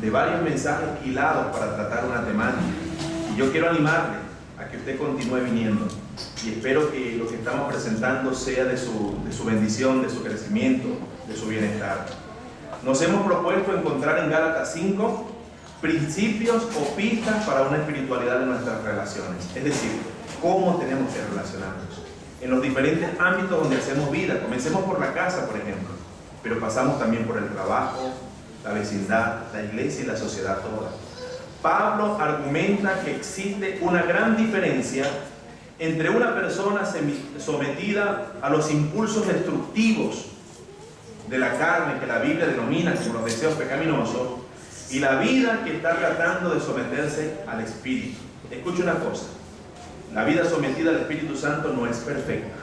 de varios mensajes hilados para tratar una temática. Y yo quiero animarle a que usted continúe viniendo. Y espero que lo que estamos presentando sea de su bendición, de su crecimiento, de su bienestar. Nos hemos propuesto encontrar en Gálatas 5 principios o pistas para una espiritualidad de nuestras relaciones. Es decir, cómo tenemos que relacionarnos en los diferentes ámbitos donde hacemos vida. Comencemos por la casa, por ejemplo, pero pasamos también por el trabajo, la vecindad, la iglesia y la sociedad toda. Pablo argumenta que existe una gran diferencia entre una persona sometida a los impulsos destructivos de la carne, que la Biblia denomina como los deseos pecaminosos, y la vida que está tratando de someterse al Espíritu. Escuche una cosa, la vida sometida al Espíritu Santo no es perfecta,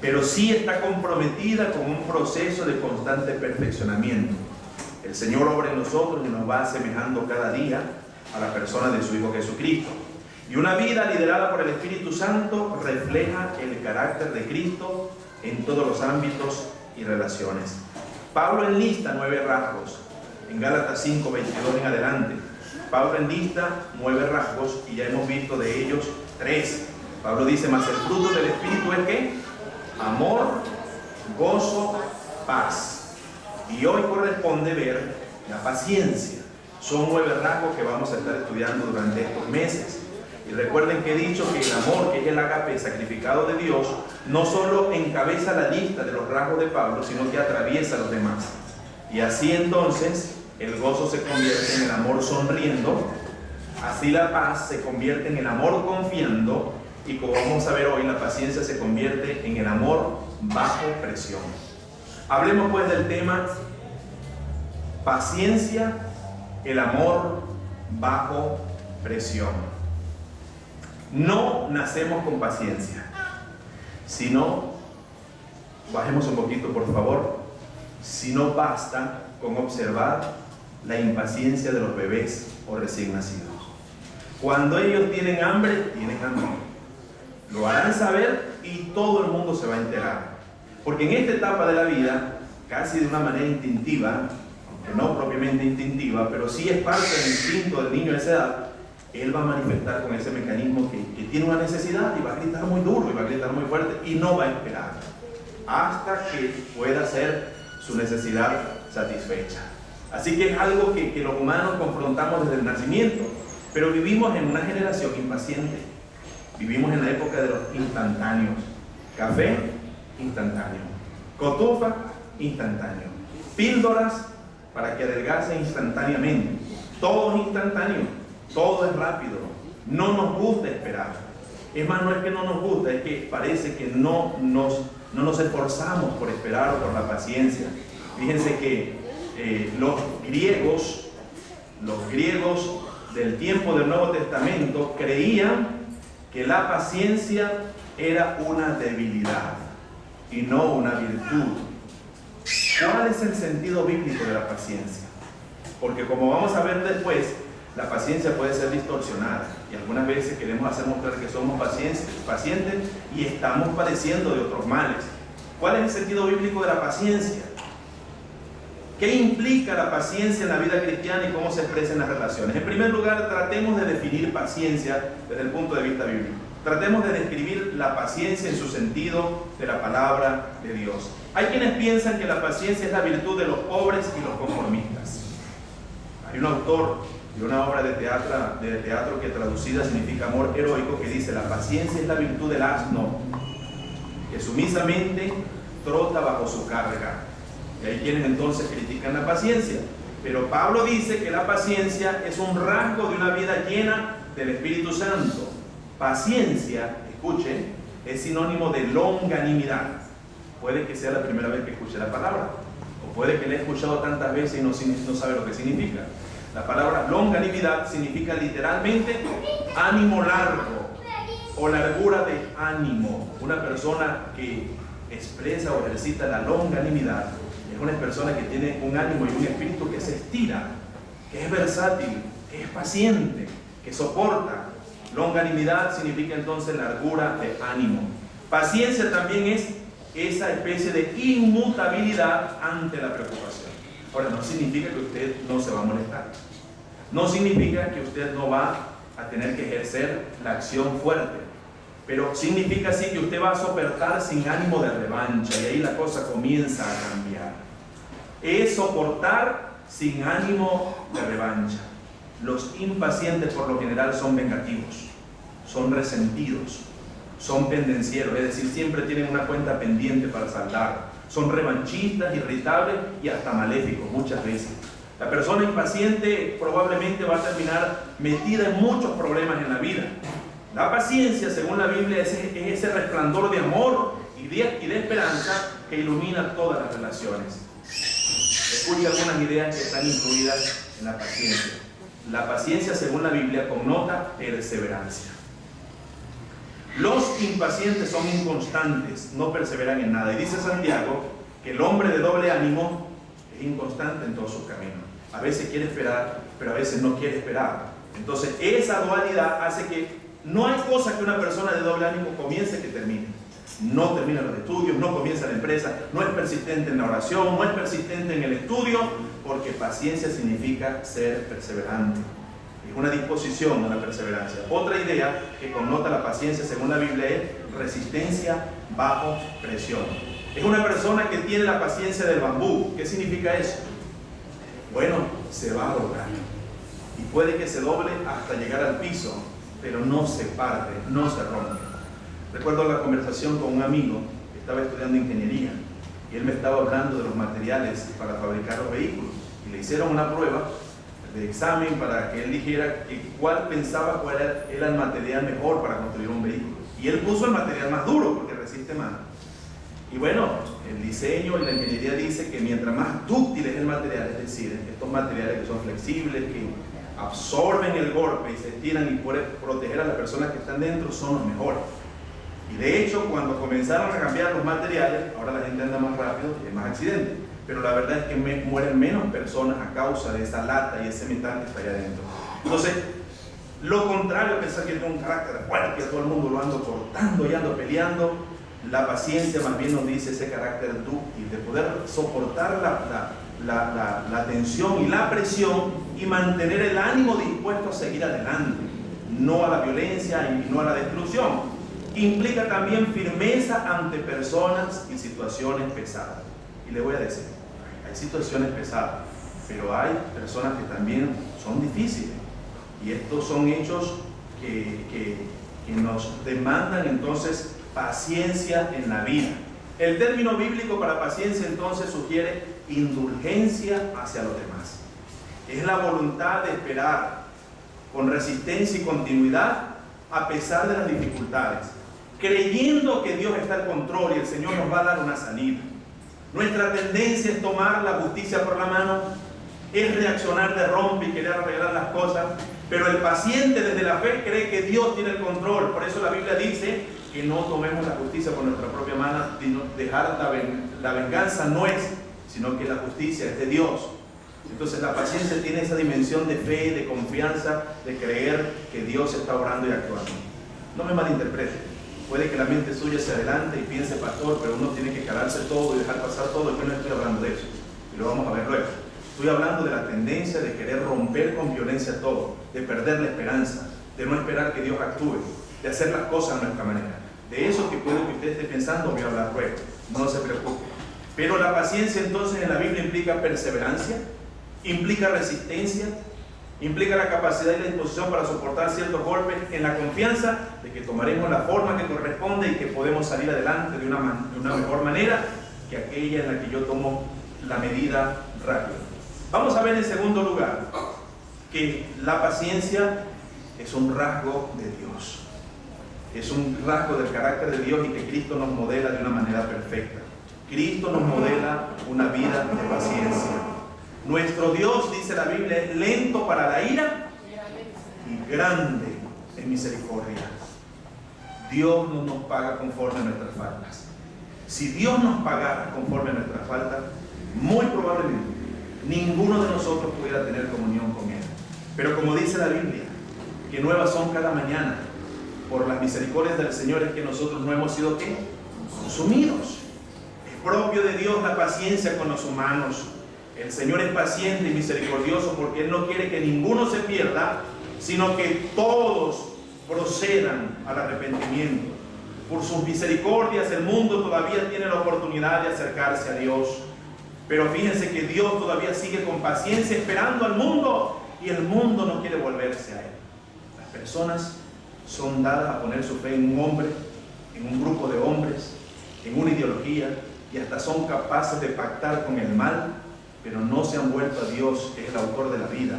pero sí está comprometida con un proceso de constante perfeccionamiento. El Señor obra en nosotros y nos va asemejando cada día a la persona de su Hijo Jesucristo. Y una vida liderada por el Espíritu Santo refleja el carácter de Cristo en todos los ámbitos y relaciones. Pablo enlista 9 rasgos. En Gálatas 5, 22 en adelante, Pablo enlista 9 rasgos y ya hemos visto de ellos 3. Pablo dice, mas el fruto del Espíritu es ¿qué? Amor, gozo, paz. Y hoy corresponde ver la paciencia. Son 9 rasgos que vamos a estar estudiando durante estos meses. Y recuerden que he dicho que el amor, que es el ágape sacrificado de Dios, no solo encabeza la lista de los rasgos de Pablo, sino que atraviesa los demás. Y así entonces el gozo se convierte en el amor sonriendo, así la paz se convierte en el amor confiando, y como vamos a ver hoy, la paciencia se convierte en el amor bajo presión. Hablemos pues del tema paciencia, el amor bajo presión. No nacemos con paciencia, sino, bajemos un poquito por favor, si no basta con observar la impaciencia de los bebés o recién nacidos. Cuando ellos tienen hambre, lo harán saber y todo el mundo se va a enterar. Porque en esta etapa de la vida, casi de una manera instintiva, aunque no propiamente instintiva, pero sí es parte del instinto del niño de esa edad, él va a manifestar con ese mecanismo que tiene una necesidad y va a gritar muy duro y va a gritar muy fuerte y no va a esperar hasta que pueda ser su necesidad satisfecha. Así que es algo que los humanos confrontamos desde el nacimiento, pero vivimos en una generación impaciente. Vivimos en la época de los instantáneos. Café, instantáneo. Cotufa, instantáneo. Píldoras para que adelgace instantáneamente. Todo es instantáneo. Todo es rápido, no nos gusta esperar. Es más, no es que no nos gusta, es que parece que no nos esforzamos por esperar o por la paciencia. Fíjense que los griegos del tiempo del Nuevo Testamento creían que la paciencia era una debilidad y no una virtud. ¿Cuál es el sentido bíblico de la paciencia? Porque como vamos a ver después, la paciencia puede ser distorsionada y algunas veces queremos hacer mostrar que somos pacientes y estamos padeciendo de otros males. ¿Cuál es el sentido bíblico de la paciencia? ¿Qué implica la paciencia en la vida cristiana y cómo se expresa en las relaciones? En primer lugar, tratemos de definir paciencia desde el punto de vista bíblico. Tratemos de describir la paciencia en su sentido de la palabra de Dios. Hay quienes piensan que la paciencia es la virtud de los pobres y los conformistas. Hay un autor de una obra de teatro que traducida significa amor heroico, que dice: la paciencia es la virtud del asno, que sumisamente trota bajo su carga. Y hay quienes entonces critican la paciencia, pero Pablo dice que la paciencia es un rasgo de una vida llena del Espíritu Santo. Paciencia, escuchen, es sinónimo de longanimidad. Puede que sea la primera vez que escuche la palabra, o puede que la he escuchado tantas veces y no sabe lo que significa. La palabra longanimidad significa literalmente ánimo largo o largura de ánimo. Una persona que expresa o ejercita la longanimidad es una persona que tiene un ánimo y un espíritu que se estira, que es versátil, que es paciente, que soporta. Longanimidad significa entonces largura de ánimo. Paciencia también es esa especie de inmutabilidad ante la preocupación. Ahora, no significa que usted no se va a molestar. No significa que usted no va a tener que ejercer la acción fuerte. Pero significa sí que usted va a soportar sin ánimo de revancha. Y ahí la cosa comienza a cambiar. Es soportar sin ánimo de revancha. Los impacientes por lo general son vengativos, son resentidos, son pendencieros, es decir, siempre tienen una cuenta pendiente para saldar. Son revanchistas, irritables y hasta maléficos muchas veces. La persona impaciente probablemente va a terminar metida en muchos problemas en la vida. La paciencia, según la Biblia, es ese resplandor de amor y de esperanza que ilumina todas las relaciones. Escuche algunas ideas que están incluidas en la paciencia. La paciencia, según la Biblia, connota perseverancia. Los impacientes son inconstantes, no perseveran en nada. Y dice Santiago que el hombre de doble ánimo es inconstante en todos sus caminos. A veces quiere esperar, pero a veces no quiere esperar. Entonces, esa dualidad hace que no hay cosa que una persona de doble ánimo comience que termine. No termina los estudios, no comienza la empresa, no es persistente en la oración, no es persistente en el estudio, porque paciencia significa ser perseverante. Es una disposición a la perseverancia. Otra idea que connota la paciencia según la Biblia es resistencia bajo presión. Es una persona que tiene la paciencia del bambú. ¿Qué significa eso? Bueno, se va a doblar. Y puede que se doble hasta llegar al piso, pero no se parte, no se rompe. Recuerdo la conversación con un amigo que estaba estudiando ingeniería y él me estaba hablando de los materiales para fabricar los vehículos. Y le hicieron una prueba de examen para que él dijera cuál pensaba cuál era el material mejor para construir un vehículo. Y él puso el material más duro porque resiste más. Y bueno, el diseño y la ingeniería dice que mientras más dúctil es el material, es decir, estos materiales que son flexibles, que absorben el golpe y se estiran y pueden proteger a las personas que están dentro, son los mejores. Y de hecho, cuando comenzaron a cambiar los materiales, ahora la gente anda más rápido y hay más accidentes. Pero la verdad es que mueren menos personas a causa de esa lata y ese metal que está allá adentro. Entonces, lo contrario a pensar que tengo un carácter fuerte, que todo el mundo lo ando cortando y ando peleando, la paciencia más bien nos dice ese carácter dúctil, de poder soportar la tensión y la presión y mantener el ánimo dispuesto a seguir adelante, no a la violencia y no a la destrucción. Implica también firmeza ante personas y situaciones pesadas. Y le voy a decir, hay situaciones pesadas, pero hay personas que también son difíciles. Y estos son hechos que nos demandan entonces paciencia en la vida. El término bíblico para paciencia entonces sugiere indulgencia hacia los demás. Es la voluntad de esperar con resistencia y continuidad a pesar de las dificultades, creyendo que Dios está al control y el Señor nos va a dar una salida. Nuestra tendencia es tomar la justicia por la mano, es reaccionar de rompe y querer arreglar las cosas, pero el paciente desde la fe cree que Dios tiene el control. Por eso la Biblia dice que no tomemos la justicia por nuestra propia mano, sino dejar la venganza no es, sino que la justicia es de Dios. Entonces la paciencia tiene esa dimensión de fe, de confianza, de creer que Dios está obrando y actuando. No me malinterprete. Puede que la mente suya se adelante y piense, pastor, pero uno tiene que calarse todo y dejar pasar todo. Yo no estoy hablando de eso, y lo vamos a ver luego. Estoy hablando de la tendencia de querer romper con violencia todo, de perder la esperanza, de no esperar que Dios actúe, de hacer las cosas a nuestra manera. De eso que puede que usted esté pensando, voy a hablar luego, no se preocupe. Pero la paciencia entonces en la Biblia implica perseverancia, implica resistencia, implica la capacidad y la disposición para soportar ciertos golpes en la confianza de que tomaremos la forma que corresponde y que podemos salir adelante de una mejor manera que aquella en la que yo tomo la medida rápida. Vamos a ver en segundo lugar que la paciencia es un rasgo de Dios. Es un rasgo del carácter de Dios y que Cristo nos modela de una manera perfecta. Cristo nos modela una vida de paciencia. Nuestro Dios, dice la Biblia, es lento para la ira y grande en misericordia. Dios no nos paga conforme a nuestras faltas. Si Dios nos pagara conforme a nuestras faltas, muy probablemente ninguno de nosotros pudiera tener comunión con Él. Pero como dice la Biblia, que nuevas son cada mañana, por las misericordias del Señor es que nosotros no hemos sido ¿qué? Consumidos. Es propio de Dios la paciencia con los humanos. El Señor es paciente y misericordioso porque Él no quiere que ninguno se pierda, sino que todos procedan al arrepentimiento. Por sus misericordias el mundo todavía tiene la oportunidad de acercarse a Dios. Pero fíjense que Dios todavía sigue con paciencia esperando al mundo y el mundo no quiere volverse a Él. Las personas son dadas a poner su fe en un hombre, en un grupo de hombres, en una ideología, y hasta son capaces de pactar con el mal, pero no se han vuelto a Dios, que es el autor de la vida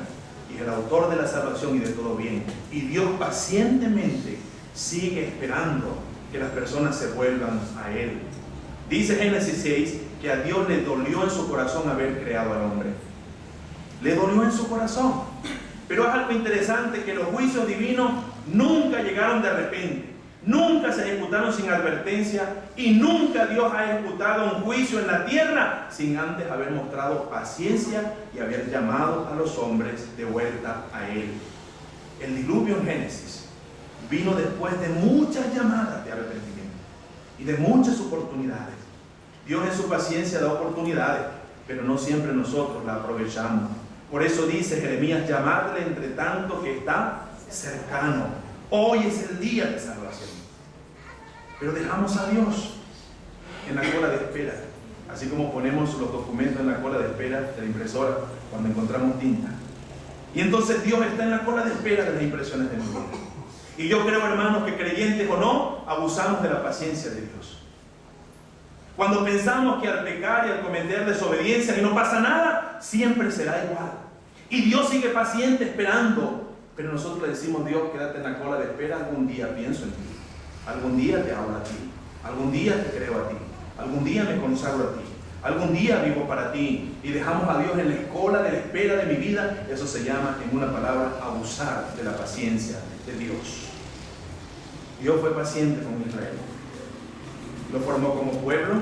y el autor de la salvación y de todo bien. Y Dios pacientemente sigue esperando que las personas se vuelvan a Él. Dice Génesis 6 que a Dios le dolió en su corazón haber creado al hombre. Le dolió en su corazón. Pero es algo interesante que los juicios divinos nunca llegaron de repente, nunca se ejecutaron sin advertencia y nunca Dios ha ejecutado un juicio en la tierra sin antes haber mostrado paciencia y haber llamado a los hombres de vuelta a Él. El diluvio en Génesis vino después de muchas llamadas de arrepentimiento y de muchas oportunidades. Dios en su paciencia da oportunidades, pero no siempre nosotros la aprovechamos. Por eso dice Jeremías: llamadle entre tanto que está cercano. Hoy es el día de salvación. Pero dejamos a Dios en la cola de espera, así como ponemos los documentos en la cola de espera de la impresora cuando encontramos tinta. Y entonces Dios está en la cola de espera de las impresiones de mi vida. Y yo creo, hermanos, que creyentes o no, abusamos de la paciencia de Dios. Cuando pensamos que al pecar y al cometer desobediencia y no pasa nada, siempre será igual. Y Dios sigue paciente esperando. Pero nosotros le decimos: Dios, quédate en la cola de espera, algún día pienso en ti. Algún día te hablo a ti. Algún día te creo a ti. Algún día me consagro a ti. Algún día vivo para ti. Y dejamos a Dios en la cola de la espera de mi vida. Eso se llama, en una palabra, abusar de la paciencia de Dios. Dios fue paciente con Israel. Lo formó como pueblo,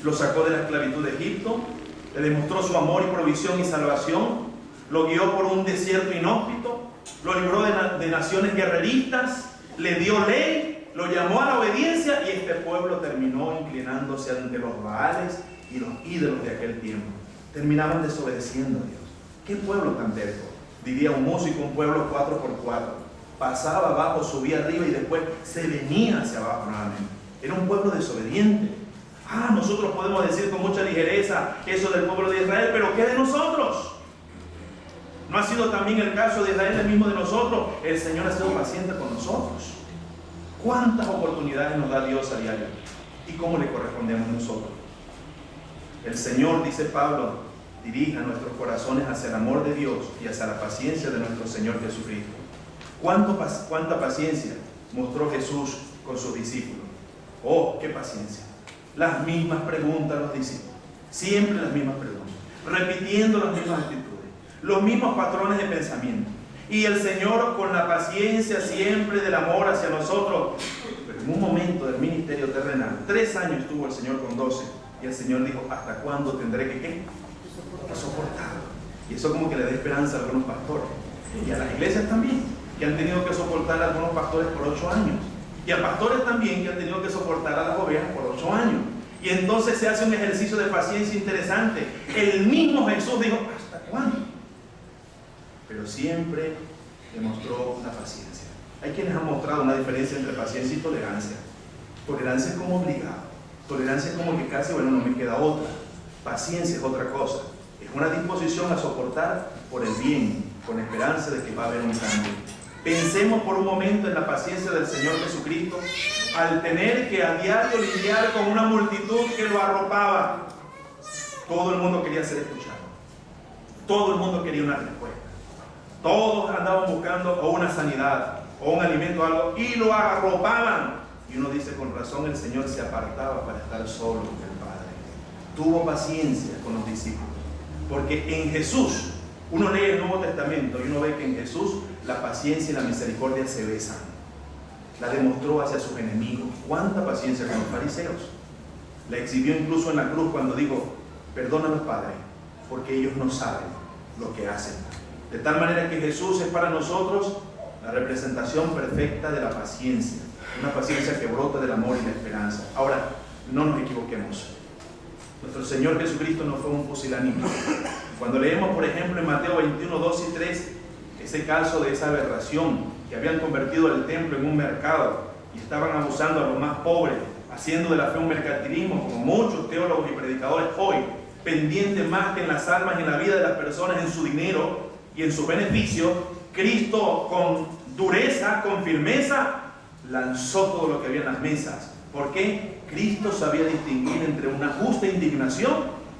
lo sacó de la esclavitud de Egipto, le demostró su amor y provisión y salvación, lo guió por un desierto inhóspito, lo libró de naciones guerreristas, le dio ley, lo llamó a la obediencia, y este pueblo terminó inclinándose ante los Baales y los ídolos de aquel tiempo. Terminaban desobedeciendo a Dios. ¿Qué pueblo tan terco? Diría un músico: un pueblo 4x4. Pasaba abajo, subía arriba y después se venía hacia abajo nuevamente. Era un pueblo desobediente. Nosotros podemos decir con mucha ligereza eso del pueblo de Israel, pero ¿qué de nosotros? ¿No ha sido también el caso de Israel, el mismo de nosotros? El Señor ha sido paciente con nosotros. ¿Cuántas oportunidades nos da Dios a diario? ¿Y cómo le correspondemos nosotros? El Señor, dice Pablo, dirija nuestros corazones hacia el amor de Dios y hacia la paciencia de nuestro Señor Jesucristo. ¿Cuánta paciencia mostró Jesús con sus discípulos? ¡Oh, qué paciencia! Las mismas preguntas a los discípulos, siempre las mismas preguntas, repitiendo las mismas actitudes, los mismos patrones de pensamiento. Y el Señor, con la paciencia siempre del amor hacia nosotros. Pero en un momento del ministerio terrenal, 3 años tuvo el Señor con 12, y el Señor dijo: ¿hasta cuándo tendré que soportar? Y eso como que le da esperanza a algunos pastores, y a las iglesias también, que han tenido que soportar a algunos pastores por 8 años, y a pastores también que han tenido que soportar a las ovejas por 8 años. Y entonces se hace un ejercicio de paciencia interesante. El mismo Jesús dijo: ¿hasta cuándo? Pero siempre demostró la paciencia. Hay quienes han mostrado una diferencia entre paciencia y tolerancia. Tolerancia es como obligado. Tolerancia es como que casi, bueno, no me queda otra. Paciencia es otra cosa. Es una disposición a soportar por el bien, con esperanza de que va a haber un cambio. Pensemos por un momento en la paciencia del Señor Jesucristo al tener que a diario lidiar con una multitud que lo arropaba. Todo el mundo quería ser escuchado. Todo el mundo quería una respuesta. Todos andaban buscando o una sanidad o un alimento o algo, y lo arropaban. Y uno dice: con razón el Señor se apartaba para estar solo con el Padre. Tuvo paciencia con los discípulos, porque en Jesús, uno lee el Nuevo Testamento y uno ve que en Jesús la paciencia y la misericordia se besan. La demostró hacia sus enemigos. ¿Cuánta paciencia con los fariseos? La exhibió incluso en la cruz cuando dijo: perdónalos, Padre, porque ellos no saben lo que hacen. De tal manera que Jesús es para nosotros la representación perfecta de la paciencia, una paciencia que brota del amor y la esperanza. Ahora, no nos equivoquemos. Nuestro Señor Jesucristo no fue un pusilánime. Cuando leemos, por ejemplo, en Mateo 21, 2 y 3, ese caso de esa aberración, que habían convertido el templo en un mercado y estaban abusando a los más pobres, haciendo de la fe un mercantilismo, como muchos teólogos y predicadores hoy, pendientes más que en las almas y en la vida de las personas, en su dinero y en su beneficio. Cristo, con dureza, con firmeza, lanzó todo lo que había en las mesas. ¿Por qué? Cristo sabía distinguir entre una justa indignación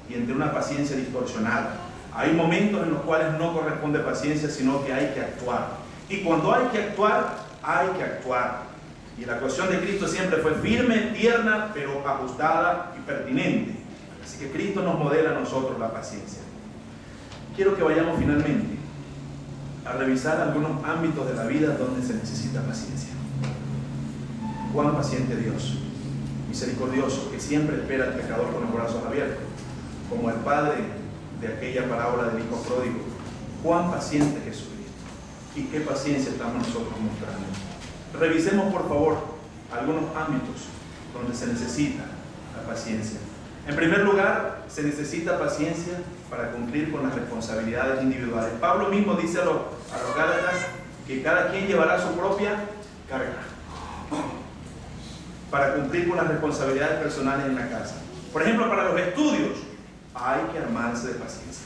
y entre una paciencia distorsionada. Hay momentos en los cuales no corresponde paciencia, sino que hay que actuar. Y cuando hay que actuar, hay que actuar. Y la actuación de Cristo siempre fue firme, tierna, pero ajustada y pertinente. Así que Cristo nos modela a nosotros la paciencia. Quiero que vayamos finalmente a revisar algunos ámbitos de la vida donde se necesita paciencia. Cuán paciente Dios, misericordioso, que siempre espera al pecador con los brazos abiertos, como el padre de aquella parábola del hijo pródigo. Cuán paciente Jesucristo, y qué paciencia estamos nosotros mostrando. Revisemos, por favor, algunos ámbitos donde se necesita la paciencia. En primer lugar, se necesita paciencia para cumplir con las responsabilidades individuales. Pablo mismo dice a los Gálatas que cada quien llevará su propia carga para cumplir con las responsabilidades personales en la casa. Por ejemplo, para los estudios hay que armarse de paciencia.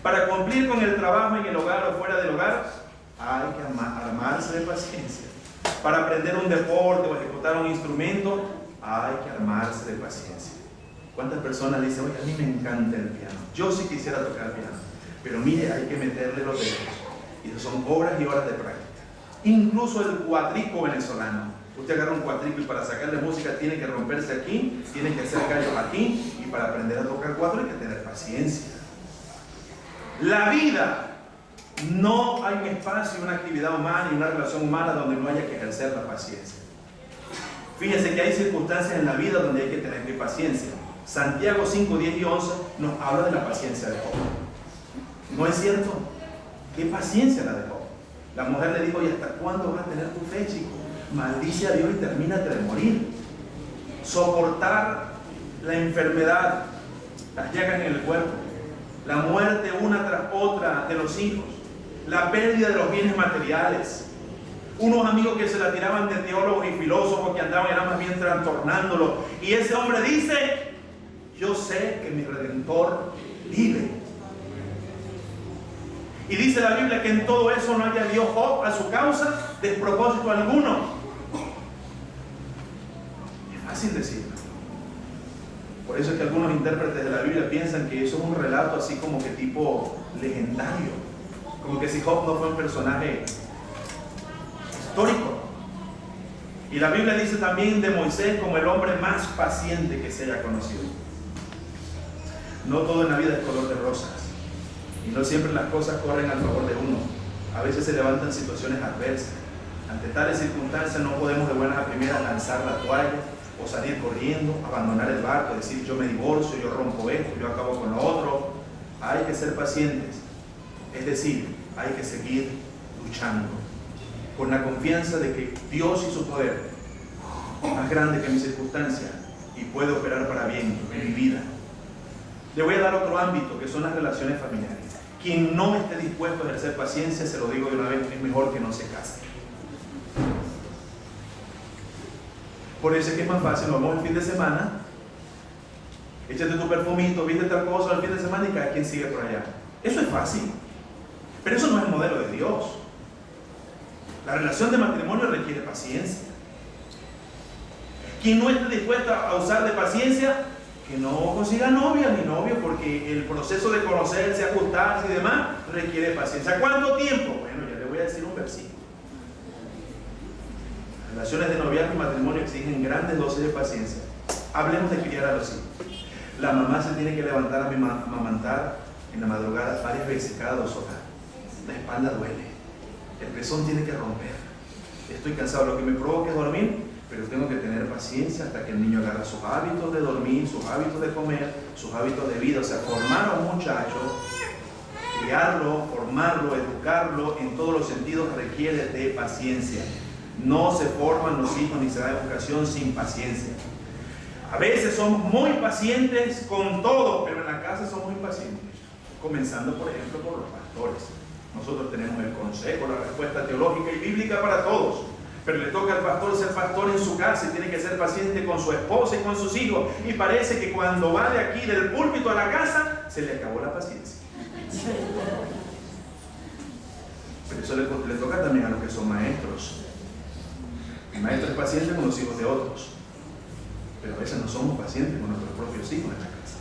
Para cumplir con el trabajo en el hogar o fuera del hogar hay que armarse de paciencia. Para aprender un deporte o ejecutar un instrumento hay que armarse de paciencia. ¿Cuántas personas dicen, oye, a mí me encanta el piano, yo sí quisiera tocar piano, pero mire, hay que meterle los dedos? Y eso son horas y horas de práctica. Incluso el cuatrico venezolano. Usted agarra un cuatrico y para sacarle música tiene que romperse aquí, tiene que hacer callos aquí, y para aprender a tocar cuatro hay que tener paciencia. La vida, no hay un espacio, una actividad humana y una relación humana donde no haya que ejercer la paciencia. Fíjense que hay circunstancias en la vida donde hay que tener paciencia. Santiago 5, 10 y 11 nos habla de la paciencia de Job. ¿No es cierto? ¿Qué paciencia la de Job? La mujer le dijo, ¿y hasta cuándo vas a tener tu fe, chico? Maldice a Dios y termínate de morir. Soportar la enfermedad, las llagas en el cuerpo, la muerte una tras otra de los hijos, la pérdida de los bienes materiales, unos amigos que se la tiraban de teólogos y filósofos que andaban era más bien trastornándolo, y ese hombre dice, yo sé que mi Redentor vive. Y dice la Biblia que en todo eso no haya Dios Job a su causa despropósito alguno. Es fácil decirlo. Por eso es que algunos intérpretes de la Biblia piensan que eso es un relato así como que tipo legendario, como que si Job no fue un personaje histórico. Y la Biblia dice también de Moisés como el hombre más paciente que se haya conocido. No todo en la vida es color de rosas, y no siempre las cosas corren a favor de uno. A veces se levantan situaciones adversas. Ante tales circunstancias no podemos de buenas a primeras lanzar la toalla o salir corriendo, abandonar el barco, decir yo me divorcio, yo rompo esto, yo acabo con lo otro. Hay que ser pacientes, es decir, hay que seguir luchando con la confianza de que Dios y su poder es más grande que mi circunstancia y puede operar para bien en mi vida. Le voy a dar otro ámbito que son las relaciones familiares. Quien no esté dispuesto a ejercer paciencia, se lo digo de una vez, es mejor que no se case. Por eso es que es más fácil, nos vamos el fin de semana, échate tu perfumito, viste tal cosa el fin de semana y cada quien sigue por allá. Eso es fácil, pero eso no es el modelo de Dios. La relación de matrimonio requiere paciencia. Quien no esté dispuesto a usar de paciencia, que no consiga novia ni novio, porque el proceso de conocerse, ajustarse y demás requiere paciencia. ¿Cuánto tiempo? Bueno, ya le voy a decir un versículo. Las relaciones de noviazgo y matrimonio exigen grandes dosis de paciencia. Hablemos de criar a los hijos. La mamá se tiene que levantar a amamantar en la madrugada varias veces, cada 2 horas. La espalda duele, el pezón tiene que romper. Estoy cansado, lo que me provoca es dormir, pero tengo que tener paciencia hasta que el niño agarre sus hábitos de dormir, sus hábitos de comer, sus hábitos de vida. O sea, formar a un muchacho, criarlo, formarlo, educarlo en todos los sentidos requiere de paciencia. No se forman los hijos ni se da educación sin paciencia. A veces somos muy pacientes con todo, pero en la casa somos impacientes. Comenzando, por ejemplo, por los pastores. Nosotros tenemos el consejo, la respuesta teológica y bíblica para todos. Pero le toca al pastor ser pastor en su casa y tiene que ser paciente con su esposa y con sus hijos. Y parece que cuando va de aquí del púlpito a la casa, se le acabó la paciencia. Pero eso le toca también a los que son maestros. El maestro es paciente con los hijos de otros. Pero a veces no somos pacientes con nuestros propios hijos en la casa.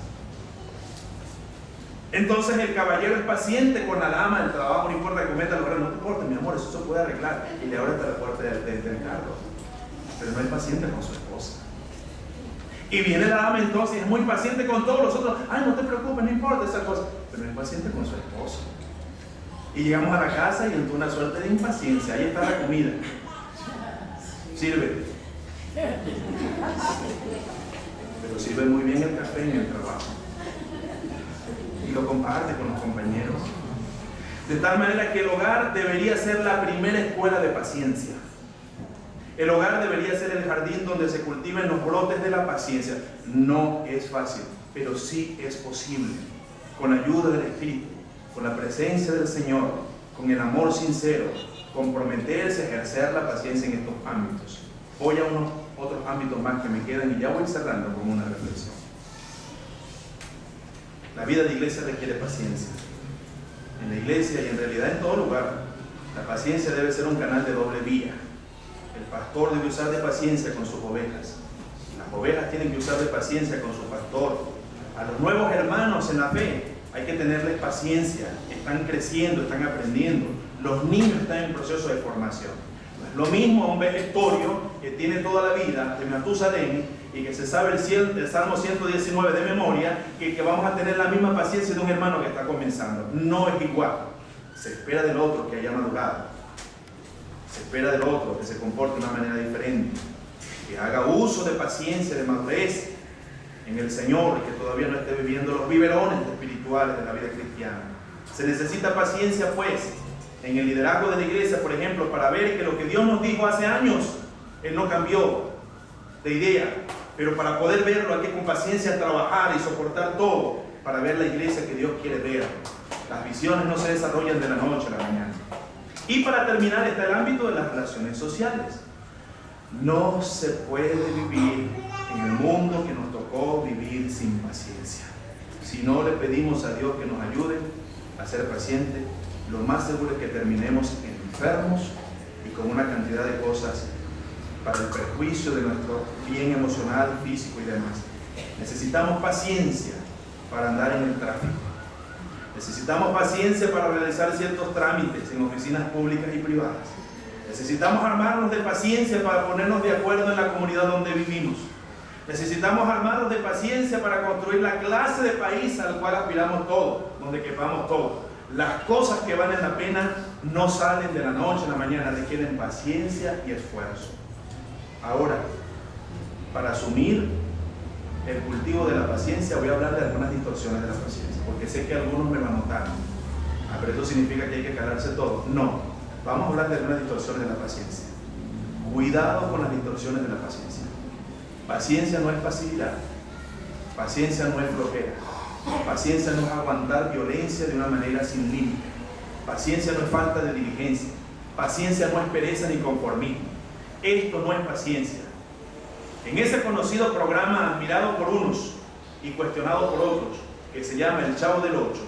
Entonces el caballero es paciente con la dama del trabajo, no importa que cometa los errores, no te importa, mi amor, eso se puede arreglar. Y le abre hasta la puerta del carro. Pero no es paciente con su esposa. Y viene la dama entonces y es muy paciente con todos los otros. Ay, no te preocupes, no importa esa cosa. Pero no es paciente con su esposo. Y llegamos a la casa y entró una suerte de impaciencia. Ahí está la comida. Sirve. Pero sirve muy bien el café en el trabajo. Y lo comparte con los compañeros. De tal manera que el hogar debería ser la primera escuela de paciencia. El hogar debería ser el jardín donde se cultiven los brotes de la paciencia. No es fácil, pero sí es posible. Con la ayuda del Espíritu, con la presencia del Señor, con el amor sincero, comprometerse a ejercer la paciencia en estos ámbitos. Voy a unos otros ámbitos más que me quedan y ya voy cerrando con una reflexión. La vida de iglesia requiere paciencia. En la iglesia y en realidad en todo lugar, la paciencia debe ser un canal de doble vía. El pastor debe usar de paciencia con sus ovejas. Las ovejas tienen que usar de paciencia con su pastor. A los nuevos hermanos en la fe hay que tenerles paciencia. Están creciendo, están aprendiendo. Los niños están en proceso de formación. No es lo mismo un vegetorio que tiene toda la vida de Matusalén y que se sabe el Salmo 119 de memoria, que vamos a tener la misma paciencia de un hermano que está comenzando. No es igual. Se espera del otro que haya madurado. Se espera del otro que se comporte de una manera diferente, que haga uso de paciencia, de madurez en el Señor y que todavía no esté viviendo los biberones espirituales de la vida cristiana. Se necesita paciencia, pues, en el liderazgo de la iglesia, por ejemplo, para ver que lo que Dios nos dijo hace años, Él no cambió de idea. Pero para poder verlo hay que con paciencia trabajar y soportar todo para ver la iglesia que Dios quiere ver. Las visiones no se desarrollan de la noche a la mañana. Y para terminar está el ámbito de las relaciones sociales. No se puede vivir en el mundo que nos tocó vivir sin paciencia. Si no le pedimos a Dios que nos ayude a ser pacientes, lo más seguro es que terminemos enfermos y con una cantidad de cosas para el perjuicio de nuestro bien emocional, físico y demás. Necesitamos paciencia para andar en el tráfico. Necesitamos paciencia para realizar ciertos trámites en oficinas públicas y privadas. Necesitamos armarnos de paciencia para ponernos de acuerdo en la comunidad donde vivimos. Necesitamos armarnos de paciencia para construir la clase de país al cual aspiramos todos, donde quepamos todos. Las cosas que valen la pena no salen de la noche a la mañana, requieren paciencia y esfuerzo. Ahora, para asumir el cultivo de la paciencia, voy a hablar de algunas distorsiones de la paciencia, porque sé que algunos me lo anotaron. Pero esto significa que hay que calarse todo. No, vamos a hablar de algunas distorsiones de la paciencia. Cuidado con las distorsiones de la paciencia. Paciencia no es pasividad. Paciencia no es flojera. Paciencia no es aguantar violencia de una manera sin límite. Paciencia no es falta de diligencia. Paciencia no es pereza ni conformismo. Esto no es paciencia. En ese conocido programa admirado por unos y cuestionado por otros, que se llama El Chavo del Ocho,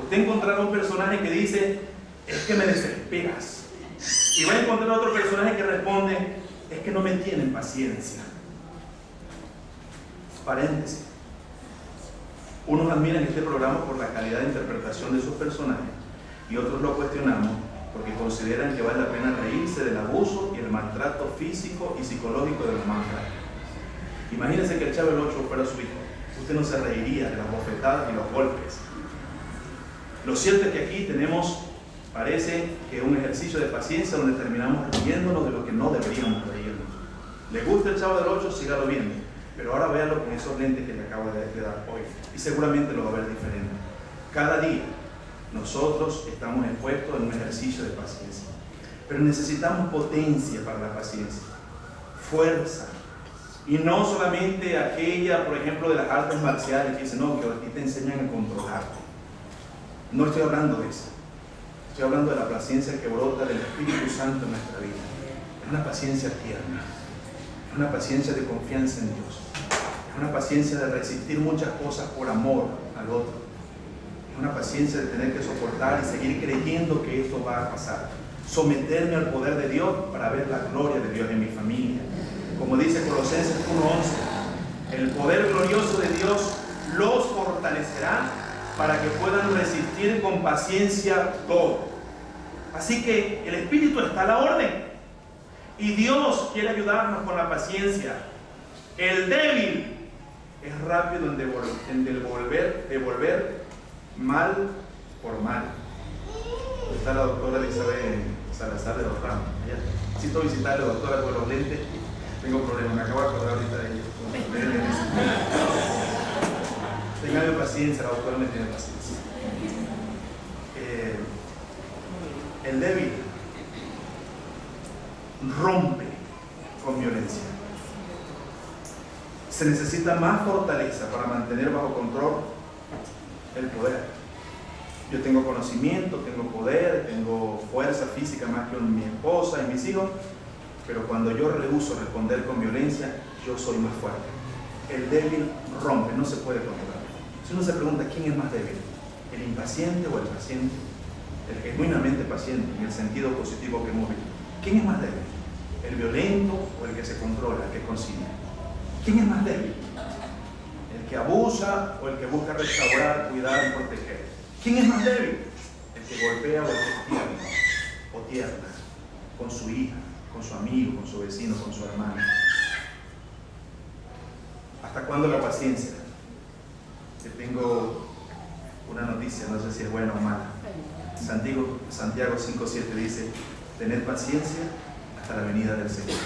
usted encontrará un personaje que dice: es que me desesperas. Y va a encontrar otro personaje que responde: es que no me tienen paciencia. Paréntesis. Unos admiran este programa por la calidad de interpretación de sus personajes y otros lo cuestionamos porque consideran que vale la pena reírse del abuso y el maltrato físico y psicológico de los más grandes. Imagínense que el Chavo del Ocho fuera su hijo. Usted no se reiría de las bofetadas y los golpes. Lo cierto es que aquí tenemos, parece que un ejercicio de paciencia donde terminamos riéndonos de lo que no deberíamos reírnos. ¿Le gusta el Chavo del Ocho? Sígalo viendo. Pero ahora véalo con esos lentes que le acabo de dar hoy. Y seguramente lo va a ver diferente. Cada día nosotros estamos expuestos en un ejercicio de paciencia. Pero necesitamos potencia para la paciencia. Fuerza. Y no solamente aquella, por ejemplo, de las artes marciales que dicen, no, que aquí te enseñan a controlarte. No estoy hablando de eso. Estoy hablando de la paciencia que brota del Espíritu Santo en nuestra vida. Es una paciencia tierna. Es una paciencia de confianza en Dios. Es una paciencia de resistir muchas cosas por amor al otro. Es una paciencia de tener que soportar y seguir creyendo que esto va a pasar. Someterme al poder de Dios para ver la gloria de Dios en mi familia. Como dice Colosenses 1:11, el poder glorioso de Dios los fortalecerá para que puedan resistir con paciencia todo. Así que el Espíritu está a la orden y Dios quiere ayudarnos con la paciencia. El débil es rápido en devolver mal por mal. Está la doctora Elizabeth Salazar de los Ramos. Necesito visitarle, doctora, con los lentes. Tengo problemas, me acabo de acordar ahorita de ella. Tengan paciencia, la doctora me tiene paciencia. El débil rompe con violencia. Se necesita más fortaleza para mantener bajo control el poder. Yo tengo conocimiento, tengo poder, tengo fuerza física más que mi esposa y mis hijos, pero cuando yo rehúso responder con violencia, yo soy más fuerte. El débil rompe, no se puede controlar. Si uno se pregunta quién es más débil, el impaciente o el paciente, el genuinamente paciente, en el sentido positivo que hemos visto, ¿quién es más débil? ¿El violento o el que se controla, el que consigue? ¿Quién es más débil? ¿El que abusa o el que busca restaurar, cuidar y proteger? ¿Quién es más débil? El que golpea o el que es tierno o tierna con su hija, con su amigo, con su vecino, con su hermano. ¿Hasta cuándo la paciencia? Te tengo una noticia, no sé si es buena o mala. Santiago 5:7 dice, tened paciencia hasta la venida del Señor.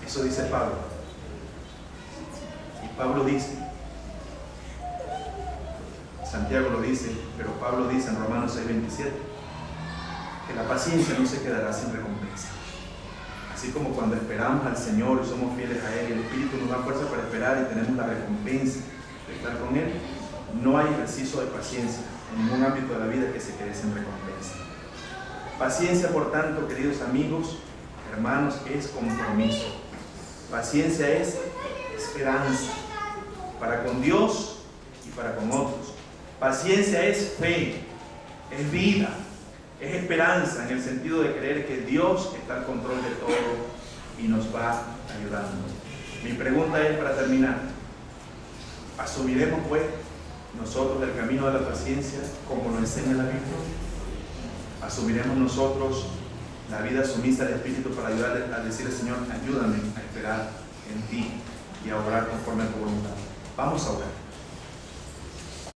Eso dice Pablo. Y Pablo dice, Santiago lo dice, pero Pablo dice en Romanos 6:27, que la paciencia no se quedará sin recompensa. Así como cuando esperamos al Señor y somos fieles a Él, y el Espíritu nos da fuerza para esperar y tenemos la recompensa de estar con Él, no hay ejercicio de paciencia en ningún ámbito de la vida que se quede sin recompensa. Paciencia, por tanto, queridos amigos, hermanos, es compromiso. Paciencia es esperanza para con Dios y para con otros. Paciencia es fe, es vida, es esperanza en el sentido de creer que Dios está al control de todo y nos va ayudando. Mi pregunta es, para terminar, ¿asumiremos pues nosotros el camino de la paciencia como lo enseña la Biblia? ¿Asumiremos nosotros la vida sumisa del Espíritu para ayudarle a decirle, Señor, ayúdame a esperar en ti y a obrar conforme a tu voluntad? Vamos a orar.